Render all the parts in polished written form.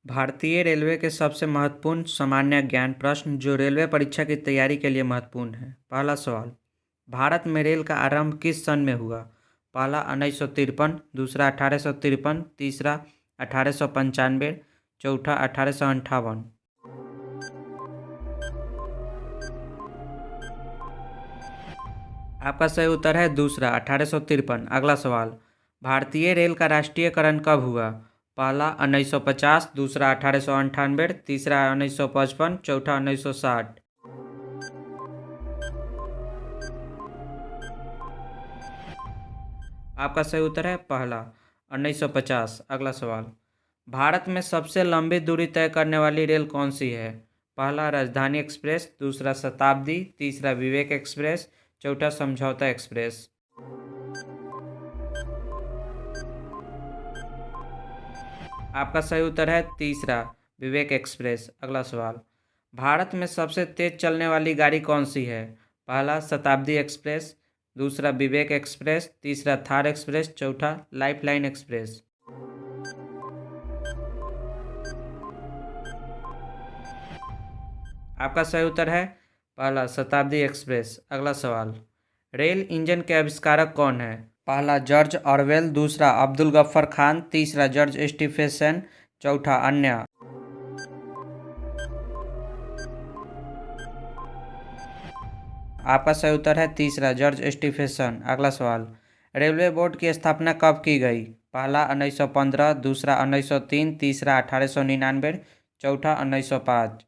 भारतीय रेलवे के सबसे महत्वपूर्ण सामान्य ज्ञान प्रश्न जो रेलवे परीक्षा की तैयारी के लिए महत्वपूर्ण है। पहला सवाल, भारत में रेल का आरंभ किस सन में हुआ? पहला 1953, दूसरा 1853, तीसरा 1895, चौथा 1858। आपका सही उत्तर है दूसरा 1853। अगला सवाल, भारतीय रेल का राष्ट्रीयकरण कब हुआ? पहला 1950, दूसरा 1898, तीसरा 1955, चौथा 1960। आपका सही उत्तर है पहला 1950। अगला सवाल, भारत में सबसे लंबी दूरी तय करने वाली रेल कौन सी है? पहला राजधानी एक्सप्रेस, दूसरा शताब्दी, तीसरा विवेक एक्सप्रेस, चौथा समझौता एक्सप्रेस। आपका सही उत्तर है तीसरा विवेक एक्सप्रेस। अगला सवाल, भारत में सबसे तेज चलने वाली गाड़ी कौन सी है? पहला शताब्दी एक्सप्रेस, दूसरा विवेक एक्सप्रेस, तीसरा थार एक्सप्रेस, चौथा लाइफलाइन एक्सप्रेस। आपका सही उत्तर है पहला शताब्दी एक्सप्रेस। अगला सवाल, रेल इंजन के आविष्कारक कौन है? पहला जॉर्ज ऑरवेल, दूसरा अब्दुल गफ्फर खान, तीसरा जॉर्ज स्टीफेंसन, चौथा अन्य। आपका सही उत्तर है तीसरा जॉर्ज स्टीफेंसन। अगला सवाल, रेलवे बोर्ड की स्थापना कब की गई? पहला 1915, दूसरा 1903, तीसरा 1899, चौथा 1905।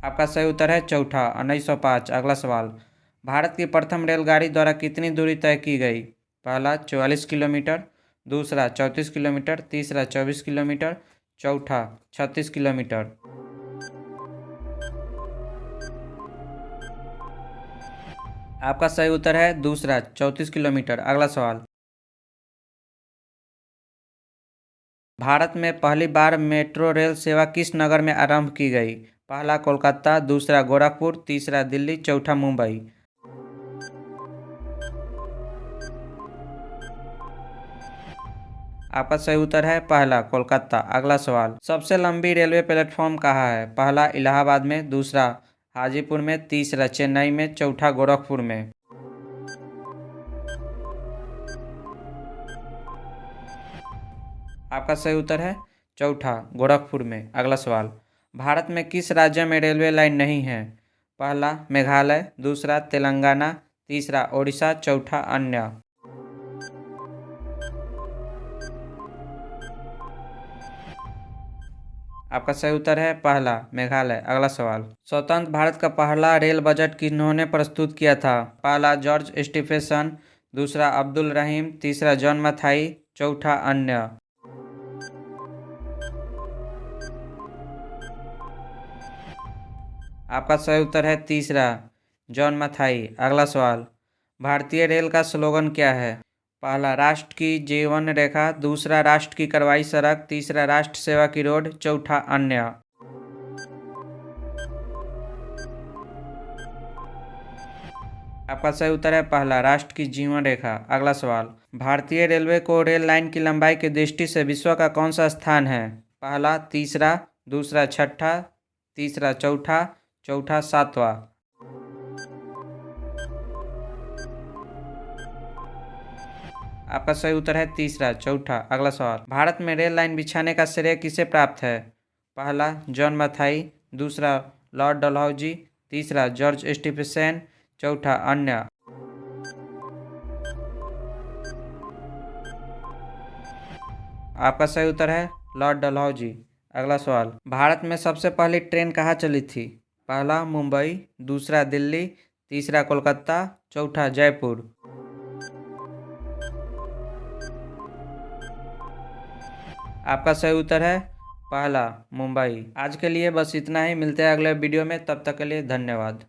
आपका सही उत्तर है चौथा 1905। अगला सवाल, भारत की प्रथम रेलगाड़ी द्वारा कितनी दूरी तय की गई? पहला 44 किलोमीटर, दूसरा 34 किलोमीटर, तीसरा 24 किलोमीटर, चौथा 36 किलोमीटर। आपका सही उत्तर है दूसरा 34 किलोमीटर। अगला सवाल, भारत में पहली बार मेट्रो रेल सेवा किस नगर में आरंभ की गई? पहला कोलकाता, दूसरा गोरखपुर, तीसरा दिल्ली, चौथा मुंबई। आपका सही उत्तर है पहला कोलकाता। अगला सवाल, सबसे लंबी रेलवे प्लेटफॉर्म कहाँ है? पहला इलाहाबाद में, दूसरा हाजीपुर में, तीसरा चेन्नई में, चौथा गोरखपुर में। आपका सही उत्तर है चौथा गोरखपुर में। अगला सवाल, भारत में किस राज्य में रेलवे लाइन नहीं है? पहला मेघालय, दूसरा तेलंगाना, तीसरा ओडिशा, चौथा अन्य। आपका सही उत्तर है पहला मेघालय। अगला सवाल, स्वतंत्र भारत का पहला रेल बजट किन्होंने प्रस्तुत किया था? पहला जॉर्ज स्टीफेंसन, दूसरा अब्दुल रहीम, तीसरा जॉन मथाई, चौथा अन्य। आपका सही उत्तर है तीसरा जॉन मथाई। अगला सवाल, भारतीय रेल का स्लोगन क्या है? पहला राष्ट्र की जीवन रेखा, दूसरा राष्ट्र की करवाई सड़क, तीसरा राष्ट्र सेवा की रोड, चौथा अन्य। आपका सही उत्तर है पहला राष्ट्र की जीवन रेखा। अगला सवाल, भारतीय रेलवे को रेल लाइन की लंबाई की दृष्टि से विश्व का कौन सा स्थान है? पहला तीसरा, दूसरा छठा, तीसरा चौथा, चौथा सातवां। आपका सही उत्तर है तीसरा चौथा। अगला सवाल, भारत में रेल लाइन बिछाने का श्रेय किसे प्राप्त है? पहला जॉन मथाई, दूसरा लॉर्ड डलहौजी, तीसरा जॉर्ज स्टीफेंसन, चौथा अन्य। आपका सही उत्तर है लॉर्ड डलहौजी। अगला सवाल, भारत में सबसे पहली ट्रेन कहाँ चली थी? पहला मुंबई, दूसरा दिल्ली, तीसरा कोलकाता, चौथा जयपुर। आपका सही उत्तर है पहला मुंबई। आज के लिए बस इतना ही, मिलते हैं अगले वीडियो में, तब तक के लिए धन्यवाद।